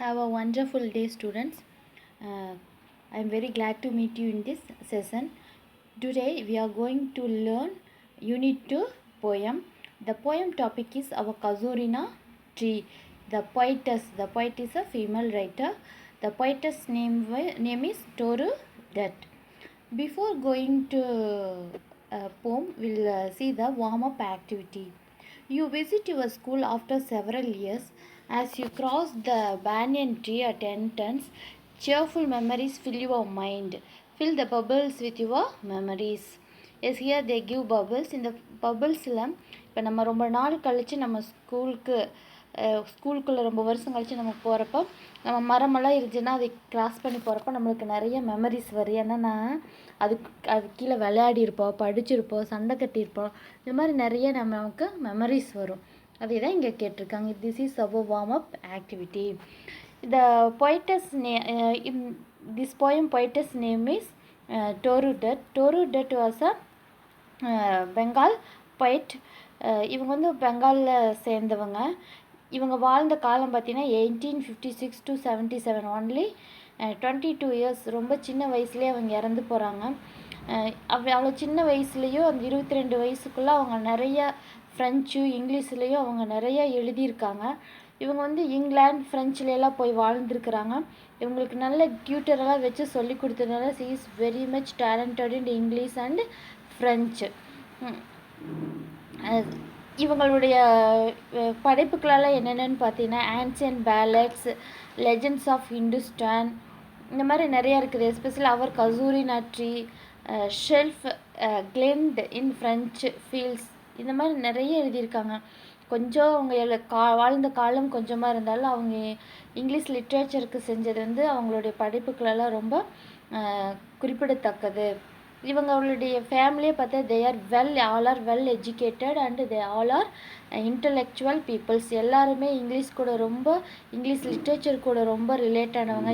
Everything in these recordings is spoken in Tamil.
Have a wonderful day, students. I am very glad to meet you in this session. Today we are going to learn Unit 2 poem. The poem topic is our Casuarina tree. The poet is a female writer. The poetess name is Toru Dutt. Before going to poem, we'll see the warm-up activity. You visit your school after several years. As you cross the banyan tree at entrance, cheerful memories fill your mind. Fill the bubbles with your memories. Yes, here they give bubbles. இந்த பபிள்ஸில் இப்போ நம்ம ரொம்ப நாள் கழித்து நம்ம ஸ்கூலுக்குள்ளே ரொம்ப வருஷம் கழித்து நம்ம போகிறப்போ நம்ம மரமெல்லாம் இருந்துச்சுன்னா அதை கிராஸ் பண்ணி போகிறப்ப நம்மளுக்கு நிறைய மெமரிஸ் வரும். ஏன்னா அது கீழே விளையாடிருப்போம், படிச்சிருப்போம், சண்டை கட்டியிருப்போம். இது மாதிரி நிறைய நமக்கு மெமரிஸ் வரும். அதே தான் இங்கே கேட்டிருக்காங்க. This is a warm up activity. The poetess this poem poetess name is Toru Dutt. Toru Dutt was a Bengal poet. இவங்க வந்து பெங்காலில் சேர்ந்தவங்க. இவங்க வாழ்ந்த காலம் பார்த்தீங்கன்னா 1856 to 77. Only 22 years. ரொம்ப சின்ன வயசுலேயே அவங்க இறந்து போகிறாங்க. அவ்வளோ சின்ன வயசுலேயும் அந்த 22 வயசுக்குள்ளே அவங்க நிறைய ஃப்ரெஞ்சு இங்கிலீஷ்லேயும் அவங்க நிறைய எழுதியிருக்காங்க. இவங்க வந்து இங்கிலாந்து ஃப்ரெஞ்சுலாம் போய் வாழ்ந்துருக்குறாங்க. இவங்களுக்கு நல்ல டியூட்டரெல்லாம் வச்சு சொல்லி கொடுத்ததுனால she is very much talented in English and French. இவங்களுடைய படைப்புகளெல்லாம் என்னென்னு பார்த்தீங்கன்னா ancient ballads, legends of Hindustan, இந்த மாதிரி நிறையா இருக்குது. எஸ்பெஷலி அவர் casuarina tree, shelf, gleaned in French fields, இந்த மாதிரி நிறைய எழுதியிருக்காங்க. கொஞ்சம் அவங்க வாழ்ந்த காலம் கொஞ்சமாக இருந்தாலும் அவங்க இங்கிலீஷ் லிட்ரேச்சருக்கு செஞ்சது வந்து அவங்களுடைய படைப்புகளெல்லாம் ரொம்ப குறிப்பிடத்தக்கது. இவங்களுடைய ஃபேமிலியை பார்த்தா all are well educated and they all are intellectual peoples. எல்லாருமே இங்கிலீஷ் லிட்ரேச்சர் கூட ரொம்ப ரிலேட் ஆனவங்க.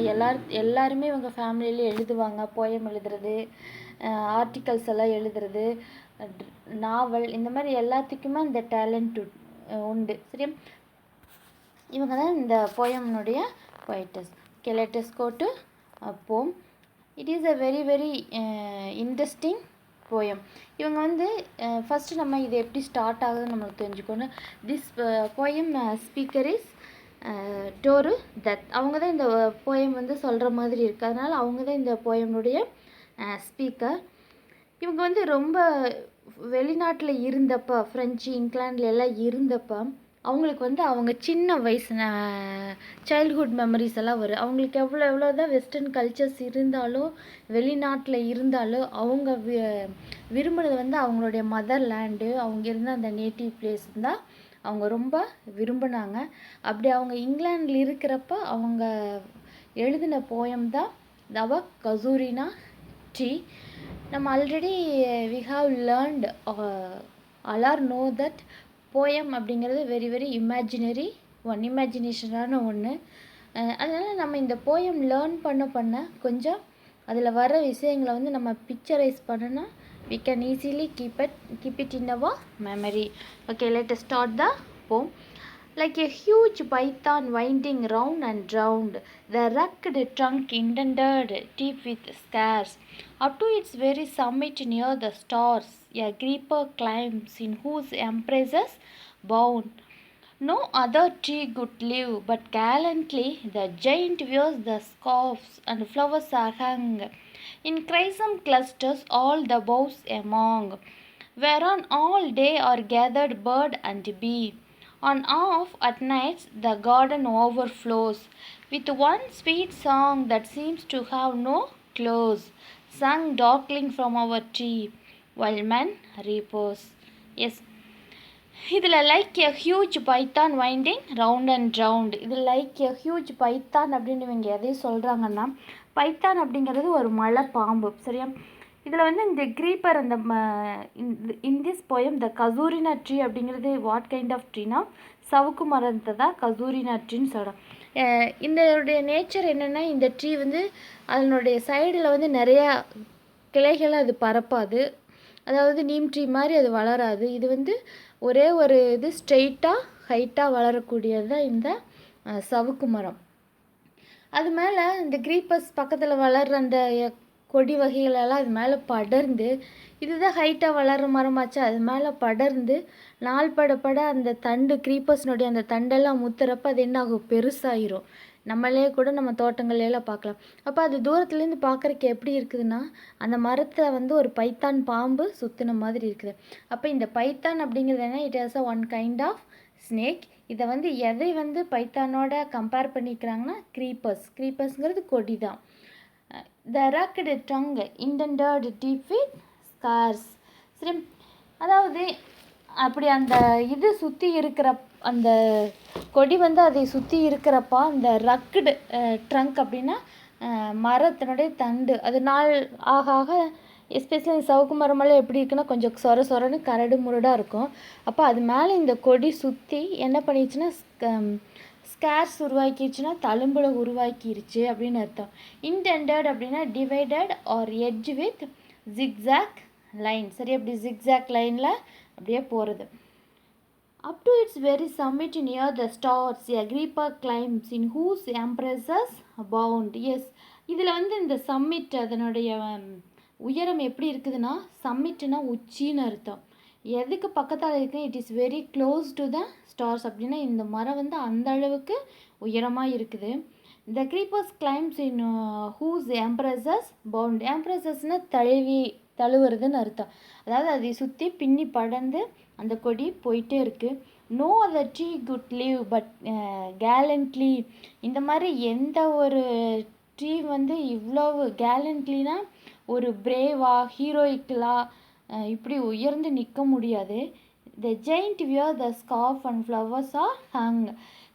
எல்லாருமே இவங்க ஃபேமிலியில எழுதுவாங்க. போயம் எழுதுறது, ஆர்டிகல்ஸ் எல்லாம் எழுதுறது, நாவல், இந்த மாதிரி எல்லாத்துக்குமே அந்த டேலண்ட் உண்டு. சரியா, இவங்க தான் இந்த போயம்னுடைய poetess. Okay, let us go to a poem. It is a very very interesting poem. இவங்க வந்து ஃபஸ்ட்டு நம்ம இது எப்படி ஸ்டார்ட் ஆகுதுன்னு நம்மளுக்கு தெரிஞ்சுக்கணும். This poem speaker is door தத். அவங்க தான் இந்த போயம் வந்து சொல்கிற மாதிரி இருக்குது. அதனால் அவங்க தான் இந்த போயம்னுடைய ஸ்பீக்கர். இவங்க வந்து ரொம்ப வெளிநாட்டில் இருந்தப்போ, ஃப்ரெஞ்சு இங்கிலாண்டில் எல்லாம் இருந்தப்போ அவங்களுக்கு வந்து அவங்க சின்ன வயசு சைல்ட்ஹுட் மெமரிஸ் எல்லாம் வரும். அவங்களுக்கு எவ்வளோ தான் வெஸ்டர்ன் கல்ச்சர்ஸ் இருந்தாலும், வெளிநாட்டில் இருந்தாலும் அவங்க விரும்பினது வந்து அவங்களுடைய மதர் லேண்டு, அவங்க இருந்த அந்த நேட்டிவ் பிளேஸ் தான் அவங்க ரொம்ப விரும்பினாங்க. அப்படி அவங்க இங்கிலாண்டில் இருக்கிறப்ப அவங்க எழுதின போயம் தான் தவ கசூரினா ட்ரீ. நம்ம already we have learnt all are know that poem அப்படிங்கிறது வெரி வெரி இமேஜினேஷனான ஒன்று. அதனால் நம்ம இந்த போயம் லேர்ன் பண்ண கொஞ்சம் அதில் வர விஷயங்களை வந்து நம்ம பிக்சரைஸ் பண்ணனா we can easily keep it in our memory. Okay, let us start the poem. Like a huge python winding round and round, the rugged trunk indented deep with scars, up to its very summit near the stars, a creeper climbs in whose embraces bound no other tree could live, but gallantly the giant wears the scarfs and flowers are hung in chrysanthemum clusters all the boughs among, whereon all day are gathered bird and bee. On off at nights the garden overflows with one sweet song that seems to have no close, sung darkling from our tree while men repose. Yes, இதில் like a huge Python winding round and round. இது லைக் எ ஹியூஜ் பைத்தான் அப்படின்னு இவங்க எதையும் சொல்கிறாங்கன்னா, பைத்தான் அப்படிங்கிறது ஒரு மலை பாம்பு. சரியா, இதில் வந்து இந்த க்ரீப்பர் அந்த in this poem the casuarina tree அப்படிங்கிறது வாட் கைண்ட் ஆஃப் ட்ரீனா சவுக்கு மரத்தை தான் கசூரினா ட்ரீன்னு சொல்கிறோம். இதனுடைய நேச்சர் என்னென்னா, இந்த ட்ரீ வந்து அதனுடைய சைடில் வந்து நிறையா கிளைகளை அது பரப்பாது. அதாவது நீம் ட்ரீ மாதிரி அது வளராது. இது வந்து ஒரே ஒரு இது ஸ்ட்ரெயிட்டாக ஹைட்டாக வளரக்கூடியது தான் இந்த சவுக்கு மரம். அது மேலே இந்த க்ரீப்பர்ஸ் பக்கத்தில் வளர்கிற அந்த கொடி வகைகளெல்லாம் அது மேலே படர்ந்து, இதுதான் ஹைட்டாக வளர்கிற மரமாச்சு, அது மேலே படர்ந்து நாள் பட அந்த தண்டு க்ரீப்பர்ஸ்னுடைய அந்த தண்டெல்லாம் முத்துறப்ப அது என்ன ஆகும், பெருசாயிரும். நம்மளே கூட நம்ம தோட்டங்கள்லாம் பார்க்கலாம். அப்போ அது தூரத்துலேருந்து பார்க்குறக்கு எப்படி இருக்குதுன்னா, அந்த மரத்தை வந்து ஒரு பைத்தான் பாம்பு சுற்றின மாதிரி இருக்குது. அப்போ இந்த பைத்தான் அப்படிங்கிறது என்ன, it has a one kind of snake. இதை வந்து எதை வந்து பைத்தானோட கம்பேர் பண்ணிக்கிறாங்கன்னா க்ரீப்பர்ஸ்ங்கிறது கொடி தான். The rugged trunk indented deep with scars. சரி, அதாவது அப்படி அந்த இது சுற்றி இருக்கிற அந்த கொடி வந்து அதை சுற்றி இருக்கிறப்பா அந்த ரக்குடு ட்ரங்க் அப்படின்னா மரத்தினுடைய தண்டு, அது நாள் ஆக ஆக எஸ்பெஷலி சவுக்கு மரமெல்லாம் எப்படி இருக்குன்னா கொஞ்சம் சொரன்னு கரடு முரடாக இருக்கும். அப்போ அது மேலே இந்த கொடி சுற்றி என்ன பண்ணிடுச்சுன்னா ஸ்கேர்ஸ் உருவாக்கிடுச்சுன்னா தழும்புல உருவாக்கிருச்சு அப்படின்னு அர்த்தம். இன்டெண்டட் அப்படின்னா divided or edge with zigzag line. சரி, அப்படி ஜிக்ஸாக் லைனில் அப்படியே போகிறது. Up to its very summit near the stars, a creeper climbs in whose embraces bound. Yes, இதில் வந்து இந்த சம்மிட் அதனுடைய உயரம் எப்படி இருக்குதுன்னா, சம்மிட்னா உச்சின்னு அர்த்தம். எதுக்கு பக்கத்தால் இருக்குது, it is very close to the stars அப்படின்னா இந்த மரம் வந்து அந்த அளவுக்கு உயரமாக இருக்குது. The creepers climbs in whose embraces bound. எம்ப்ரஸஸ்னால் தழுவுறதுன்னு அர்த்தம். அதாவது அதை சுற்றி பின்னி படர்ந்து அந்த கொடி போயிட்டே இருக்குது. No other tree could live but gallantly. இந்த மாதிரி எந்த ஒரு ட்ரீ வந்து இவ்வளவு கேலண்ட்லினா ஒரு பிரேவா ஹீரோயிக்கலா இப்படி உயர்ந்து நிற்க முடியாது. The giant wear the scarf and flowers are hung.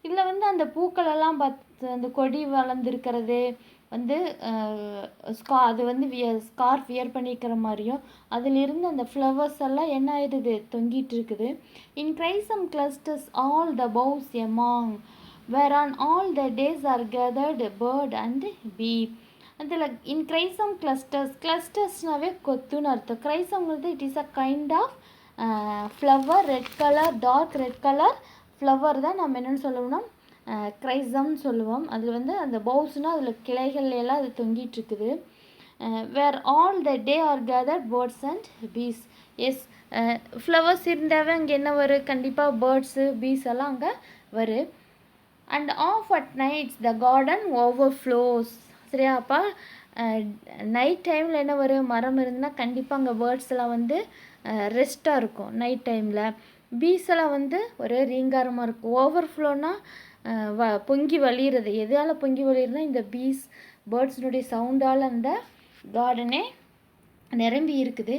இதில் வந்து அந்த பூக்களெல்லாம் பார்த்து அந்த கொடி வளர்ந்துருக்கிறது வந்து அது வந்து ஸ்கார்ஃப் வியர் பண்ணிக்கிற மாதிரியும் அதிலிருந்து அந்த ஃப்ளவர்ஸ் எல்லாம் என்ன ஆயிடுது, தொங்கிட்டு இருக்குது. In crimson clusters all the boughs among where on all the days are gathered bird and bee. அதில் இன் கிரைசம் கிளஸ்டர்ஸ்னாவே கொத்துன்னு அர்த்தம். கிரைசம்ங்கிறது it is a kind of flower, red colour, dark red colour flower தான் நம்ம என்னென்னு சொல்லணும்னா கிரைசம்னு சொல்லுவோம். அதில் வந்து அந்த பவுஸ்னால் அதில் கிளைகள் எல்லாம் அது தொங்கிட்டுருக்குது. Where all the day are gather birds and bees. Yes, flowers இருந்தாவே அங்கே என்ன வரும், கண்டிப்பாக பேர்ட்ஸு பீஸ் எல்லாம் அங்கே வரும். And oft at nights the garden overflows. சரியா, அப்போ நைட் டைமில் என்ன வரும், மரம் இருந்துன்னா கண்டிப்பாக அங்கே பேர்ட்ஸ் எல்லாம் வந்து ரெஸ்ட்டாக இருக்கும் நைட் டைமில். பீஸ் எல்லாம் வந்து ஒரு ரீங்காரமாக இருக்கும். ஓவர்ஃப்ளோனா பொங்கி வழிகிறது. எதால் பொங்கி வழிகிறதுனா இந்த பீஸ் பேர்ட்ஸினுடைய சவுண்டால் அந்த கார்டனே நிரம்பி இருக்குது.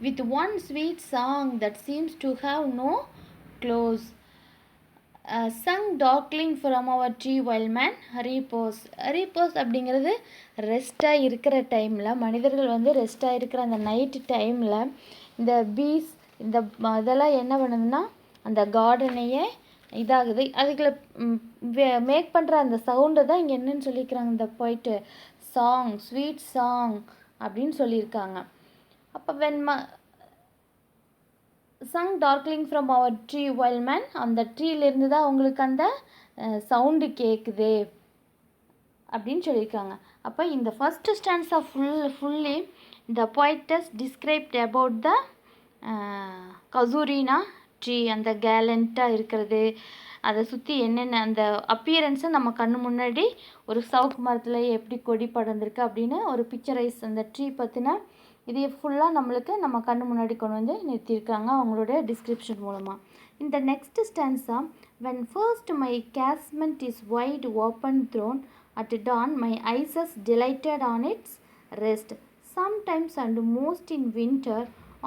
With one sweet song that seems to have no close. Sung darkling from our tree while man repose. Repose அப்படிங்கிறது ரெஸ்ட்டாக இருக்கிற டைமில், மனிதர்கள் வந்து ரெஸ்ட்டாக இருக்கிற அந்த நைட்டு டைமில் இந்த பீஸ் இந்த இதெல்லாம் என்ன பண்ணுதுன்னா அந்த கார்டனையே இதாகுது. அதுக்குள்ள மேக் பண்ணுற அந்த சவுண்டை தான் இங்கே என்னன்னு சொல்லியிருக்கிறாங்க, இந்த போயிட்டு சாங், ஸ்வீட் சாங் அப்படின்னு சொல்லியிருக்காங்க. அப்போ sung darkling from our tree while man, அந்த ட்ரீலேருந்து தான் அவங்களுக்கு அந்த சவுண்டு கேட்குது அப்படின்னு சொல்லியிருக்காங்க. அப்போ இந்த first stanza fully the poet's described about the casuarina tree, அந்த கேலண்ட்டாக இருக்கிறது, அதை சுற்றி என்னென்ன அந்த அப்பியரன்ஸை நம்ம கண்ணு முன்னாடி ஒரு சவுக்கு மரத்தில் எப்படி கொடி படர்ந்துருக்கு அப்படின்னு ஒரு பிக்சரைஸ் அந்த ட்ரீ பற்றின இதை ஃபுல்லாக நம்மளுக்கு நம்ம கண்ணு முன்னாடி கொண்டு வந்து நிறுத்தியிருக்காங்க அவங்களோட டிஸ்கிரிப்ஷன் மூலமாக. இந்த next stanza, when first my casement is wide open thrown at dawn, my eyes is delighted on its rest. Sometimes and most in winter,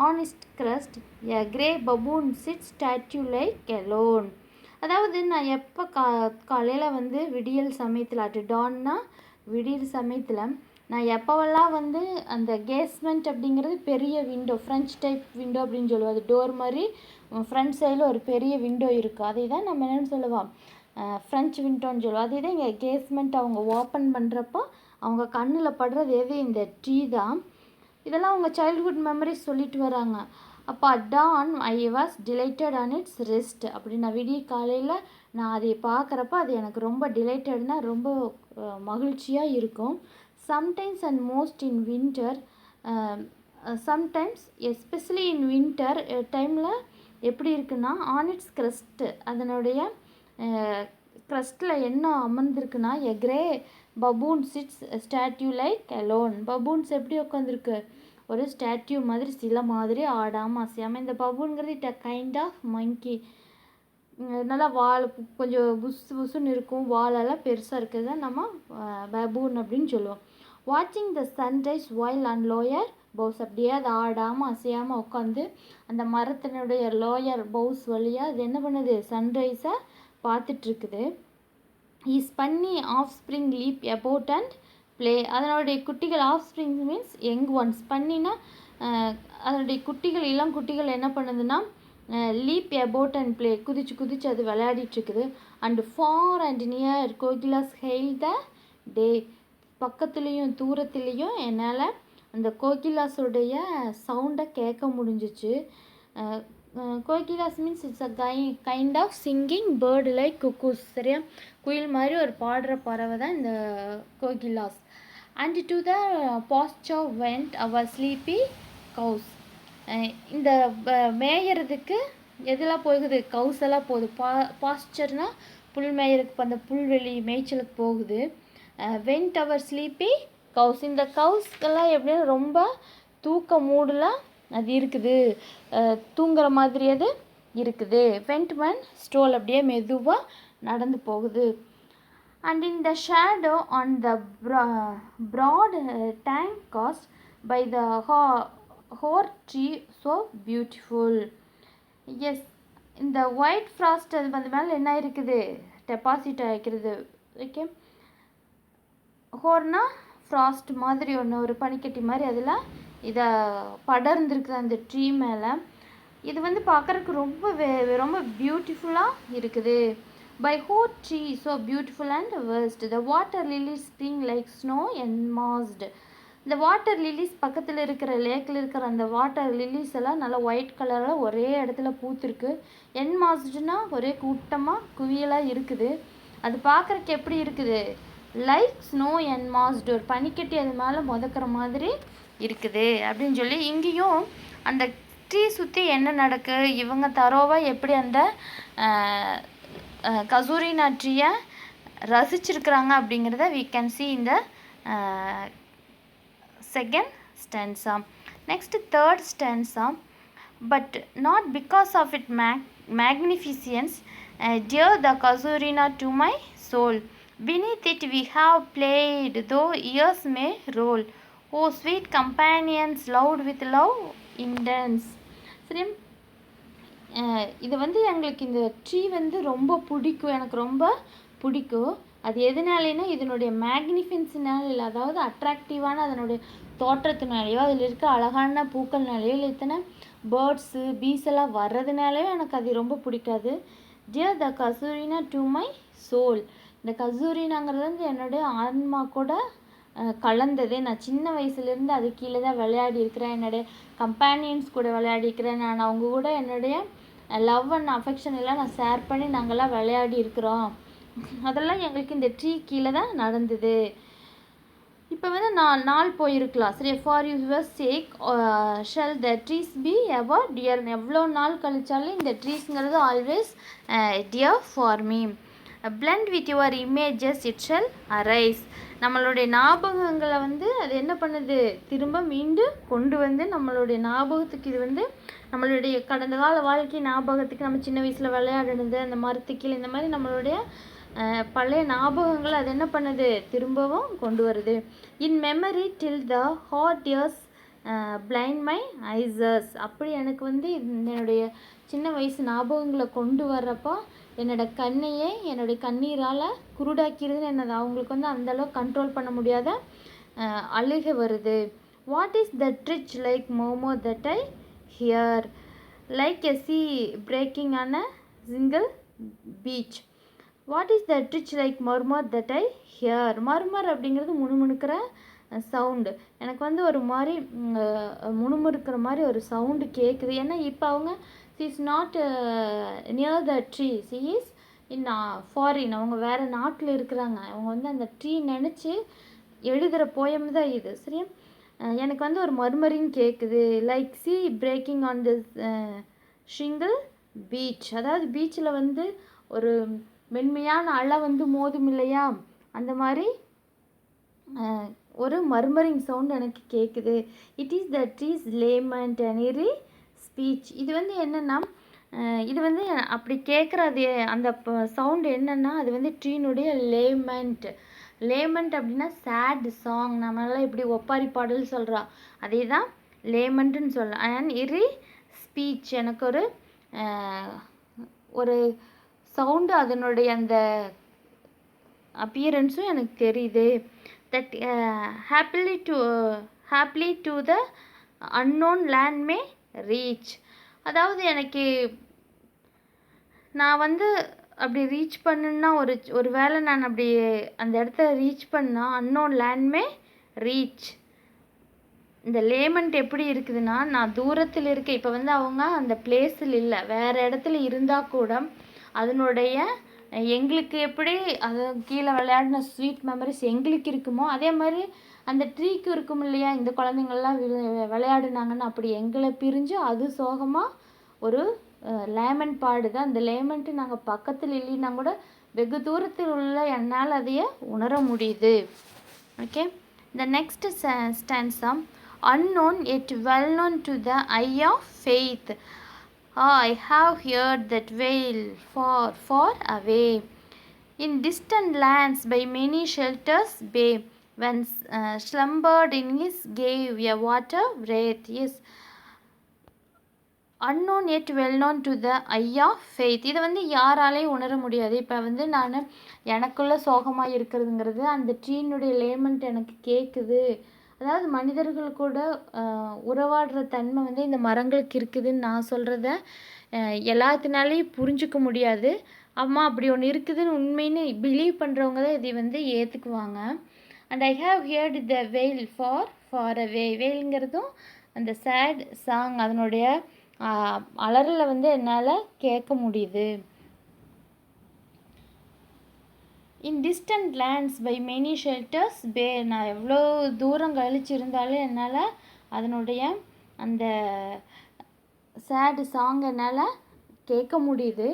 on its crest, a grey baboon sits statue like alone. அதாவது நான் எப்போ காலையில் வந்து விடியல் சமயத்தில் அட் டான்னா விடியல் சமயத்தில் நான் எப்போவெல்லாம் வந்து அந்த கேஸ்மெண்ட் அப்படிங்கிறது பெரிய விண்டோ, ஃப்ரெஞ்ச் டைப் விண்டோ அப்படின்னு சொல்லுவோம். அது டோர் மாதிரி ஃப்ரண்ட் சைடில் ஒரு பெரிய விண்டோ இருக்குது, அதை தான் நம்ம என்னென்னு சொல்லுவோம் ஃப்ரெஞ்ச் விண்டோன்னு சொல்லுவோம். அதே தான் இங்கே கேஸ்மெண்ட் அவங்க ஓப்பன் பண்ணுறப்போ அவங்க கண்ணில் படுறது எது, இந்த ட்ரீ தான். இதெல்லாம் அவங்க சைல்ட்ஹுட் மெமரிஸ் சொல்லிட்டு வராங்க. அப்போ dawn I was delighted on its rest அப்படின்னா விடிய காலையில் நான் அதை பார்க்குறப்ப அது எனக்கு ரொம்ப டிலைட்டட்னா ரொம்ப மகிழ்ச்சியாக இருக்கும். Sometimes and most in winter, sometimes especially in winter டைமில் எப்படி இருக்குன்னா, ஆன் இட்ஸ் கிரஸ்ட், அதனுடைய கிரஸ்டில் என்ன அமர்ந்திருக்குன்னா, a grey baboon sits statue like alone. Baboons எப்படி உட்காந்துருக்கு, ஒரு ஸ்டாட்யூ மாதிரி, சில மாதிரி ஆடாமல் அசையாமல். இந்த பபூன்கிறது இட் அ கைண்ட் ஆஃப் மங்கி. நல்லா வால் கொஞ்சம் புஸ்ஸுன்னு இருக்கும், வாலெல்லாம் பெருசாக இருக்கிறத நம்ம பபூன் அப்படின்னு சொல்லுவோம். வாட்சிங் the sunrise while and lower boughs, அப்படியே அது ஆடாமல் அசையாமல் உட்காந்து அந்த மரத்தினுடைய லோயர் பவுஸ் வழியாக அது என்ன பண்ணுது, சன்ரைஸை பார்த்துட்ருக்குது. His puny offspring leap about and play. அதனுடைய குட்டிகள், offspring means young ones, பண்ணினா அதனுடைய குட்டிகள், இளம் குட்டிகள் என்ன பண்ணுதுன்னா லீப் அபவுட் அண்ட் ப்ளே, குதிச்சு அது விளையாடிட்டுருக்குது. And far and near kokilas hail the day. பக்கத்துலேயும் தூரத்துலேயும் என்னால் அந்த கோகிலாஸுடைய சவுண்டை கேட்க முடிஞ்சிச்சு. Kokilas means it's a kind of singing bird like cuckoos. சரியா, குயில் மாதிரி ஒரு பாடுற பறவை தான் இந்த kokilas. And to the pasture went our sleepy cows. இந்த மேயறதுக்கு எதெல்லாம் போகுது, கவுஸ் எல்லாம் போகுது. பாஸ்டர்னால் புல் மேயறதுக்கு, அந்த புல்வெளி மேய்ச்சலுக்கு போகுது. Went our sleepy cows. இந்த கவுஸ்க்கெல்லாம் எப்படின்னா ரொம்ப தூக்க மூடில் அது இருக்குது, தூங்குற மாதிரி அது இருக்குது. வெண்ட்மேன் ஸ்டோல், அப்படியே மெதுவாக நடந்து போகுது. And in the shadow on the broad tank cast by the hoar tree so beautiful. Yes, இந்த ஒயிட் ஃப்ராஸ்ட் அது வந்து மேலே என்ன இருக்குது, டெபாசிட் ஆகிக்கிறது. ஓகே, ஹோர்னா ஃப்ராஸ்ட் மாதிரி ஒன்று, ஒரு பனிக்கட்டி மாதிரி அதில் இதை படர்ந்துருக்குது அந்த ட்ரீ மேலே. இது வந்து பார்க்குறதுக்கு ரொம்ப பியூட்டிஃபுல்லாக இருக்குது. By hoar tree so beautiful and vast the water lilies spring like snow enmassed. இந்த வாட்டர் லிலிஸ் பக்கத்தில் இருக்கிற லேக்கில் இருக்கிற அந்த வாட்டர் லிலிஸ் எல்லாம் நல்லா ஒயிட் கலரில் ஒரே இடத்துல பூத்துருக்கு. என்மாஸ்டுனா ஒரே கூட்டமாக குவியலாக இருக்குது. அது பார்க்குறக்கு எப்படி இருக்குது, லைக் ஸ்னோ என்மாஸ்டு, ஒரு பனிக்கட்டி அது மேலே முதக்கிற மாதிரி இருக்குது அப்படின்னு சொல்லி. இங்கேயும் அந்த ட்ரீ சுற்றி என்ன நடக்கு, இவங்க தரோவாக எப்படி அந்த கசூரினா ட்ரீயை ரசிச்சிருக்கிறாங்க அப்படிங்கிறத we can see in the second stanza. Next, third stanza. But not because of its magnificence, dear the Casuarina to my soul. Beneath it we have played, though years may roll. Oh sweet companions, loud with love intense. சரி, இது வந்து எங்களுக்கு இந்த ட்ரீ வந்து ரொம்ப பிடிக்கும், எனக்கு ரொம்ப பிடிக்கும். அது எதனாலேன்னா இதனுடைய மேக்னிஃபிசன்ஸ்னால இல்லை, அதாவது அட்ராக்டிவான அதனுடைய தோற்றத்தினாலேயோ, அதில் இருக்க அழகான பூக்கள்னாலேயோ, இல்லை இத்தனை பேர்ட்ஸு பீஸ் எல்லாம் வர்றதுனாலேயோ எனக்கு அது ரொம்ப பிடிக்காது. Dear the casuarina to my soul. இந்த கசூரினாங்கிறது வந்து என்னுடைய ஆன்மா கூட கலந்தது. நான் சின்ன வயசுலேருந்து அது கீழே தான் விளையாடி இருக்கிறேன், என்னுடைய கம்பேனியன்ஸ் கூட விளையாடி இருக்கிறேன். நான் அவங்க கூட என்னுடைய லவ் அண்ட் அஃபெக்ஷன் எல்லாம் நான் ஷேர் பண்ணி நாங்கள்லாம் விளையாடி இருக்கிறோம். அதெல்லாம் எங்களுக்கு இந்த ட்ரீ கீழே தான் நடந்தது. இப்போ வந்து நாள் போயிருக்கலாம். சரி, for your sake shall the trees be ever dear. எவ்வளோ நாள் கழிச்சாலும் இந்த ட்ரீஸ்ங்கிறது always dear for me. blend with your images it shall arise. நம்மளுடைய ஞாபகங்களை வந்து அது என்ன பண்ணுது, திரும்ப மீண்டும் கொண்டு வந்து நம்மளுடைய ஞாபகத்துக்கு, இது வந்து நம்மளுடைய கடந்த கால வாழ்க்கை ஞாபகத்துக்கு, நம்ம சின்ன வயசில் விளையாடுனது அந்த மரத்துக்கீழே, இந்த மாதிரி நம்மளுடைய பழைய ஞாபகங்கள் அது என்ன பண்ணுது, திரும்பவும் கொண்டு வருது. In memory till the hot tears blind my eyes. அப்படி எனக்கு வந்து என்னுடைய சின்ன வயசு ஞாபகங்களை கொண்டு வர்றப்போ என்னோட கண்ணையே என்னுடைய கண்ணீரால் குருடாக்கிறதுன்னு என்னது, அவங்களுக்கு வந்து அந்தளவுக்கு கண்ட்ரோல் பண்ண முடியாத அழுகை வருது. What is the dirge like மோமோ that I hear like a sea breaking on a single beach. What is the dirge like murmur that I hear. Murmur அப்படிங்கிறது முணுமுணுக்கிற சவுண்டு. எனக்கு வந்து ஒரு மாதிரி முணுமுணுக்கிற மாதிரி ஒரு சவுண்டு கேட்குது. ஏன்னா இப்போ அவங்க she is not near the tree, she is in foreign, அவங்க வேறு நாட்டில் இருக்கிறாங்க. அவங்க வந்து அந்த ட்ரீ நினச்சி எழுதுகிற போயம் தான் இது. சரியா? எனக்கு வந்து ஒரு மர்மரிங் கேட்குது. Like sea breaking on the shingle beach. அதாவது பீச்சில் வந்து ஒரு மென்மையான அலை வந்து மோதும் இல்லையா, அந்த மாதிரி ஒரு மர்மரிங் சவுண்ட் எனக்கு கேட்குது. It is the trees lament and eerie speech. இது வந்து என்னென்னா, இது வந்து அப்படி கேட்குறது அந்த சவுண்டு என்னென்னா, அது வந்து ட்ரீனுடைய லேமெண்ட். லேமெண்ட் அப்படின்னா சேட் சாங். நம்மளால் இப்படி ஒப்பாரி பாடல் சொல்கிறா, அதே தான் லேமெண்ட்டுன்னு சொல்லலாம். அண்ட் இரி ஸ்பீச், எனக்கு ஒரு சவுண்டு, அதனுடைய அந்த அப்பியரன்ஸும் எனக்கு தெரியுது. That happily to the unknown land May reach. அதாவது எனக்கு நான் வந்து அப்படி ரீச் பண்ணுன்னா ஒரு வேளை நான் அப்படி அந்த இடத்த ரீச் பண்ணால் அன்னோன் லேண்ட் மே ரீச். இந்த லேமெண்ட் எப்படி இருக்குதுன்னா, நான் தூரத்தில் இருக்கேன். இப்போ வந்து அவங்க அந்த பிளேஸில் இல்லை, வேறு இடத்துல இருந்தால் கூட அதனுடைய எங்களுக்கு எப்படி அது கீழே விளையாடின ஸ்வீட் மெமரிஸ் எங்களுக்கு இருக்குமோ, அதே மாதிரி அந்த ட்ரீக்கு இருக்கும் இல்லையா, இந்த குழந்தைங்கள்லாம் விளையாடுனாங்கன்னு அப்படி எங்களை பிரிஞ்சு அது சோகமாக ஒரு லேமெண்ட் பாடுது. அந்த லேமெண்ட்டு நாங்கள் பக்கத்தில் இல்லைன்னா கூட வெகு தூரத்தில் உள்ள என்னால் அதையே உணர முடியுது. Okay, the next stanza, unknown yet well known to the eye of faith. I have heard that wail far, far away. In distant lands by many shelters bay, when slumbered in his gave a water breath. Yes, unknown yet well known to the eye of faith. இதை வந்து யாராலையும் உணர முடியாது. இப்போ வந்து நான் எனக்குள்ள சோகமாக இருக்கிறதுங்கிறது அந்த ட்ரீனுடைய லேமெண்ட் எனக்கு கேட்குது. அதாவது மனிதர்கள் கூட உறவாடுற தன்மை வந்து இந்த மரங்களுக்கு இருக்குதுன்னு நான் சொல்கிறத எல்லாத்தினாலையும் புரிஞ்சிக்க முடியாது. அம்மா அப்படி ஒன்று இருக்குதுன்னு உண்மைன்னு பிலீவ் பண்ணுறவங்க தான் இதை வந்து ஏற்றுக்குவாங்க. அண்ட் ஐ ஹாவ் ஹியர்ட் த வெயில் ஃபார் ஃபார் அவே. வெயிலுங்கிறதும் அந்த சேட் சாங், அதனுடைய அலறலை வந்து என்னால் கேட்க முடியுது. In distant lands by many sheltered bay. நான் எவ்வளோ தூரம் கழிச்சு இருந்தாலும் என்னால் அதனுடைய அந்த சேடு சாங் என்னால் கேட்க முடியுது.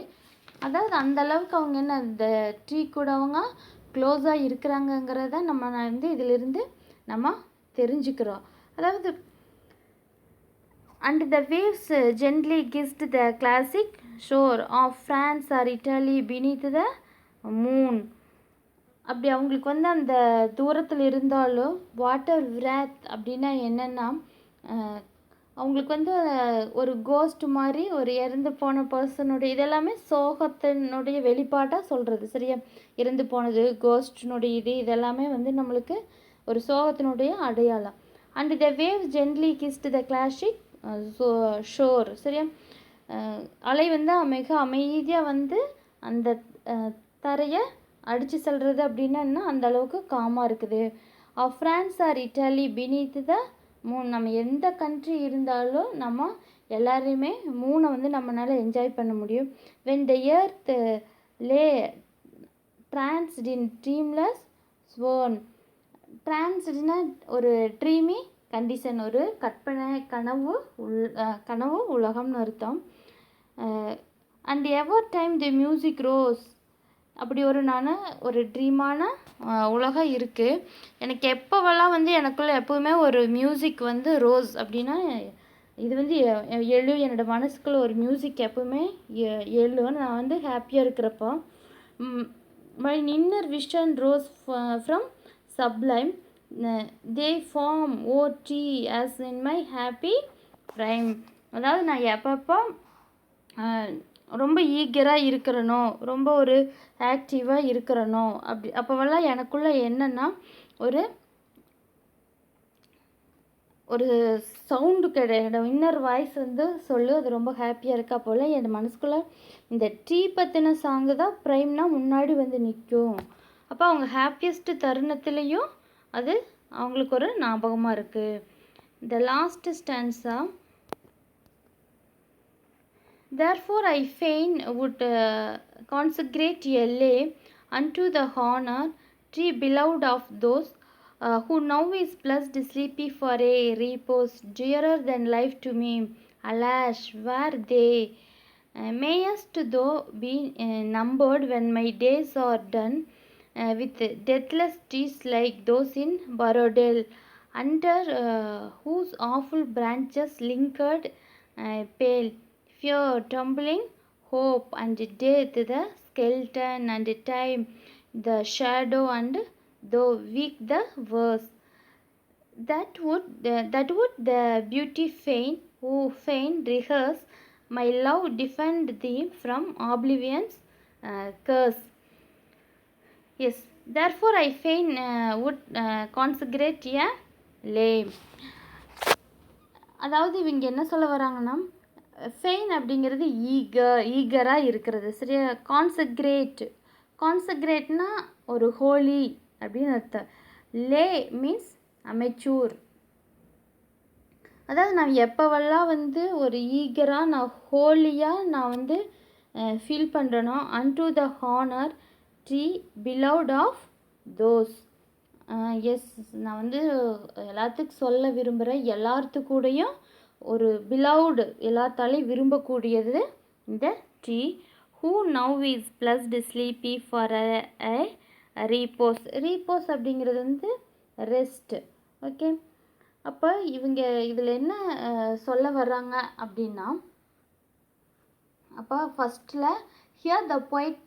அதாவது அந்தளவுக்கு அவங்க என்ன இந்த ட்ரீ கூட அவங்க க்ளோஸாக இருக்கிறாங்கங்கிறத நம்ம வந்து இதிலிருந்து நம்ம தெரிஞ்சுக்கிறோம். அதாவது and the waves gently kissed the classic shore of France or Italy beneath the moon. அப்படி அவங்களுக்கு வந்து அந்த தூரத்தில் இருந்தாலும் வாட்டர் விராத் அப்படின்னா என்னென்னா, அவங்களுக்கு வந்து ஒரு கோஸ்ட் மாதிரி ஒரு இறந்து போன பர்சனுடைய இதெல்லாமே சோகத்தினுடைய வெளிப்பாட்டாக சொல்கிறது. சரியா? இறந்து போனது, கோஸ்டினுடைய இதெல்லாமே வந்து நம்மளுக்கு ஒரு சோகத்தினுடைய அடையாளம். And the wave gently கிஸ்ட் the classic sure. சரியா? அலை வந்து மிக அமைதியாக வந்து அந்த தரையை அடித்து செல்வது அப்படின்னா என்ன, அந்த அளவுக்கு காமாக இருக்குது. France or Italy beneath the moon. நம்ம எந்த கண்ட்ரி இருந்தாலும் நம்ம எல்லாரையுமே மூனை வந்து நம்மளால் என்ஜாய் பண்ண முடியும். When the earth Leh ட்ரான்ஸ்ட் in dreamless ஸ்வோன். ட்ரான்ஸ்ட்னா ஒரு ட்ரீமி கண்டிஷன், ஒரு கற்பனை கனவு உலகம்னு அர்த்தம். And ever time the music rose. அப்படி ஒரு ட்ரீமான உலகம் இருக்குது எனக்கு. எப்போவெல்லாம் வந்து எனக்குள்ளே எப்போவுமே ஒரு மியூசிக் வந்து ரோஸ் அப்படின்னா இது வந்து என்னோடய மனசுக்குள்ளே ஒரு மியூசிக் எப்போவுமே எழுன்னு நான் வந்து ஹாப்பியாக இருக்கிறப்போ. My inner vision rose from sublime the form O tree as in my happy prime. அதாவது நான் எப்பப்போ ரொம்ப ஈகராக இருக்கிறனோ, ரொம்ப ஒரு ஆக்டிவாக இருக்கிறனோ, அப்போவெல்லாம் எனக்குள்ளே என்னென்னா ஒரு சவுண்டு என்னோட இன்னர் வாய்ஸ் வந்து அது ரொம்ப ஹாப்பியாக இருக்கா போல் என் மனசுக்குள்ளே இந்த ட்ரீ பற்றின சாங்கு தான் ப்ரைம்னா முன்னாடி வந்து நிற்கும். அப்போ அவங்க ஹாப்பியஸ்ட் தருணத்துலேயும் அது அவங்களுக்கு ஒரு ஞாபகமாக இருக்குது. The last stanza, therefore I fain would consecrate a lay unto the honor, tree beloved of those who now is blessed sleepy for a repose, dearer than life to me. Alas, where they mayest thou be numbered when my days are done, with deathless trees like those in Barodel, under whose awful branches lingered pale fear, trembling hope, and death the skeleton, and time the shadow, and though weak the verse. That would the beauty fain, who fain rehearse my love, defend thee from oblivion's curse. Yes, therefore I fain would consecrate a lay. அதாவது இவங்க என்ன சொல்ல வராங்கன்னா, ஃபெயின் அப்படிங்கிறது ஈகராக இருக்கிறது, சரியா? கான்சக்ரேட்னா ஒரு ஹோலி அப்படின்னு அர்த்தம். லே மீன்ஸ் அமெச்சூர். அதாவது நான் எப்போவெல்லாம் வந்து ஒரு ஈகராக நான் ஹோலியாக நான் வந்து ஃபீல் பண்ணுறேனோ, unto the honour tree beloved of those. Yes, நான் வந்து எல்லாத்துக்கும் சொல்ல விரும்புகிறேன், எல்லாத்துக்கூடையும் ஒரு பிலவுடு, எல்லாத்தாலையும் விரும்பக்கூடியது இந்த tree. Who now is blessed sleepy for a repose. Repose அப்படிங்கிறது வந்து ரெஸ்ட்டு. ஓகே, அப்போ இவங்க இதில் என்ன சொல்ல வர்றாங்க அப்படின்னா, அப்போ ஃபஸ்ட்டில் here the poet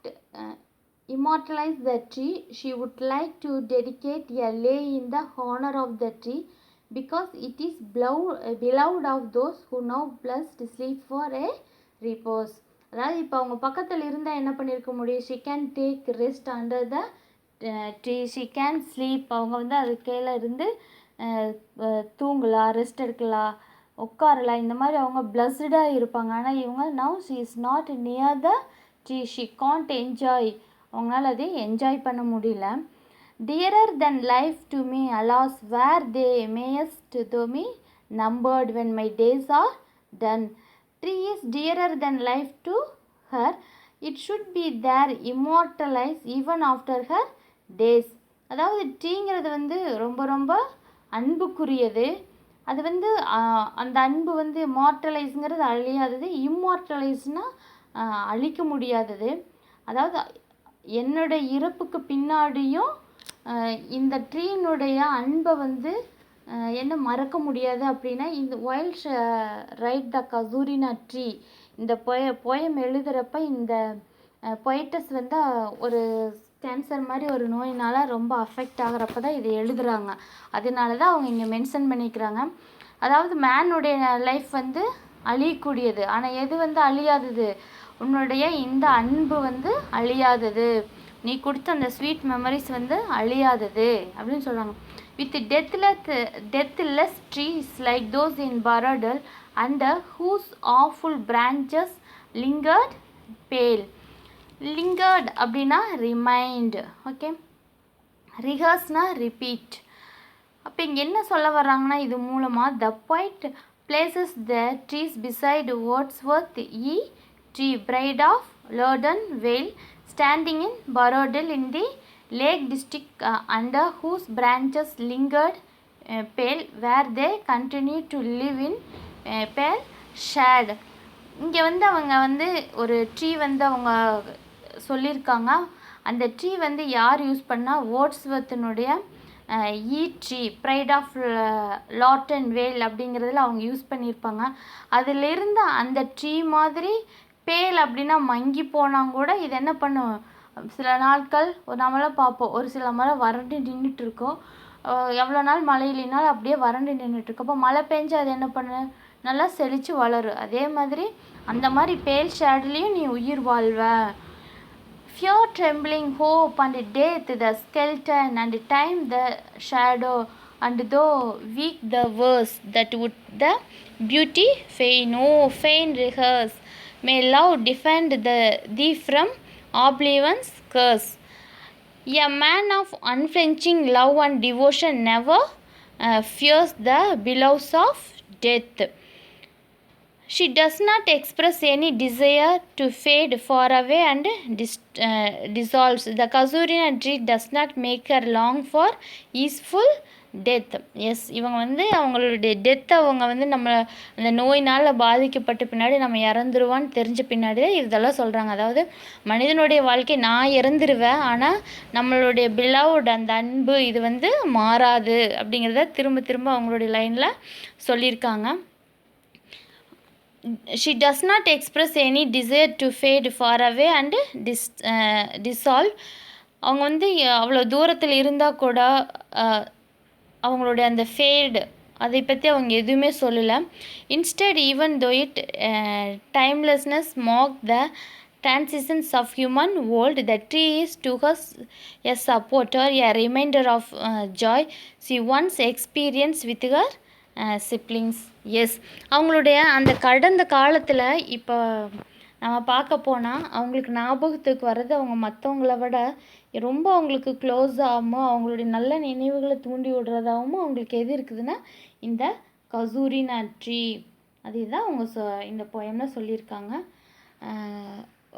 immortalize the tree. She would like to dedicate a lay in the honor of the tree, because it is beloved of those who now blessed sleep for a repose. அதாவது இப்போ அவங்க பக்கத்தில் இருந்தால் என்ன பண்ணியிருக்க முடியும்? she can take rest under the tree, she can sleep. அவங்க வந்து அது கீழே இருந்து தூங்கலாம், ரெஸ்ட் எடுக்கலாம், உட்காரலாம், இந்த மாதிரி அவங்க பிளஸ்டாக இருப்பாங்க. ஆனால் இவங்க now she is not near the tree, she can't enjoy. அவங்களால அதை என்ஜாய் பண்ண முடியல. Dearer than life to me, alas where they mayest though me numbered when my days are done. Tree is dearer than life to her, it should be there immortalise even after her days. அதாவது ட்ரீங்கிறது வந்து ரொம்ப ரொம்ப அன்புக்குரியது. அது வந்து அந்த அன்பு வந்து மார்டலைஸுங்கிறது அழியாதது, இம்மார்டலைஸ்னால் அழிக்க முடியாதது. அதாவது என்னோட இறப்புக்கு பின்னாடியும் இந்த ட்ரீனுடைய அன்பை வந்து என்ன மறக்க முடியாது அப்படின்னா, இந்த வைல்ட் ரைட் த கசூரினா ட்ரீ, இந்த போயம் எழுதுகிறப்ப இந்த பொயட்டஸ் வந்து ஒரு கேன்சர் மாதிரி ஒரு நோயினால் ரொம்ப அஃபெக்ட் ஆகிறப்ப தான் இதை எழுதுகிறாங்க. அதனால தான் அவங்க இங்கே மென்ஷன் பண்ணிக்கிறாங்க. அதாவது மேனுடைய லைஃப் வந்து அழியக்கூடியது, ஆனால் எது வந்து அழியாதது? உன்னுடைய இந்த அன்பு வந்து அழியாதது, நீ கொடுத்த அந்த ஸ்வீட் மெமரிஸ் வந்து அழியாதது அப்படின்னு சொல்கிறாங்க. With deathless trees like those in Borrowdale, under whose awful branches lingered pale. Lingered அப்படின்னா ரிமைண்ட், ஓகே, ரிஹர்ஸ்னா ரிப்பீட். அப்போ இங்கே என்ன சொல்ல வர்றாங்கன்னா, இது மூலமாக த poet places the trees beside Wordsworth E. Tree, bride of Loudon Vale, standing in Barodel in the Lake District, under whose branches lingered pale, where they continue to live in pale shade. இங்கே வந்து அவங்க வந்து ஒரு ட்ரீ வந்து அவங்க சொல்லியிருக்காங்க. அந்த ட்ரீ வந்து யார் யூஸ் பண்ணால், வேர்ட்ஸ்வர்த்தினுடைய ஈ ட்ரீ, ப்ரைட் ஆஃப் லாட்டன் வேல் அப்படிங்கிறதுல அவங்க யூஸ் பண்ணியிருப்பாங்க. அதிலிருந்து அந்த ட்ரீ மாதிரி பேல் அப்படின்னா மங்கி போனால் கூட இது என்ன பண்ணும், சில நாட்கள் நம்மளாம் பார்ப்போம், ஒரு சில மரம் வறண்டு நின்றுட்டு இருக்கோம், எவ்வளோ நாள் மழை இல்லைனாலும் அப்படியே வறண்டு நின்றுட்டுருக்கு. அப்போ மழை பெஞ்சு அது என்ன பண்ணு, நல்லா செழித்து வளரும். அதே மாதிரி அந்த மாதிரி பேல் ஷேட்லேயும் நீ உயிர் வாழ்வ. Fear, trembling hope, and death the skeleton, and time the shadow, and though weak the verse, that would the beauty fain. Oh, fain rehearse, may love defend thee from oblivion's curse. A man of unflinching love and devotion never fears the billows of death. She does not express any desire to fade far away and dissolves. The Kazurina tree does not make her long for easeful death. Yes, இவங்க வந்து அவங்களுடைய டெத்தை அவங்க வந்து நம்ம அந்த நோயினால் பாதிக்கப்பட்ட பின்னாடி நம்ம இறந்துருவான்னு தெரிஞ்ச பின்னாடி இதெல்லாம் சொல்கிறாங்க. அதாவது மனிதனுடைய வாழ்க்கை நான் இறந்துருவேன், ஆனால் நம்மளுடைய பிலவுட் அந்த அன்பு இது வந்து மாறாது அப்படிங்கிறத திரும்ப திரும்ப அவங்களுடைய லைனில் சொல்லியிருக்காங்க. She does not express any desire to fade far away and dissolve. அவங்க வந்து அவ்வளோ தூரத்தில் இருந்தால் கூட அவங்களுடைய அந்த ஃபேடு அதை பற்றி அவங்க எதுவுமே சொல்லலை. Instead even though it timelessness mark the transitions of human world, the tree is to her a supporter, a reminder of joy she once experienced with her siblings. Yes, அவங்களுடைய அந்த கடந்த காலத்தில் இப்போ நம்ம பார்க்க போனால் அவங்களுக்கு ஞாபகத்துக்கு வர்றது அவங்க மற்றவங்கள விட ரொம்ப அவங்களுக்கு க்ளோஸ் ஆகாமல் அவங்களுடைய நல்ல நினைவுகளை தூண்டி விடுறதாகவும் அவங்களுக்கு எது இருக்குதுன்னா இந்த கசூரினா ட்ரீ. அதுதான் அவங்க இந்த போயமில் சொல்லியிருக்காங்க.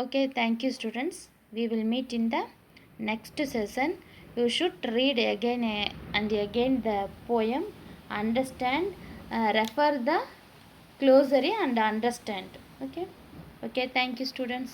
Okay, thank you students. we will meet in the next session. You should read again and again the poem, understand, refer the glossary and understand. Okay, thank you students.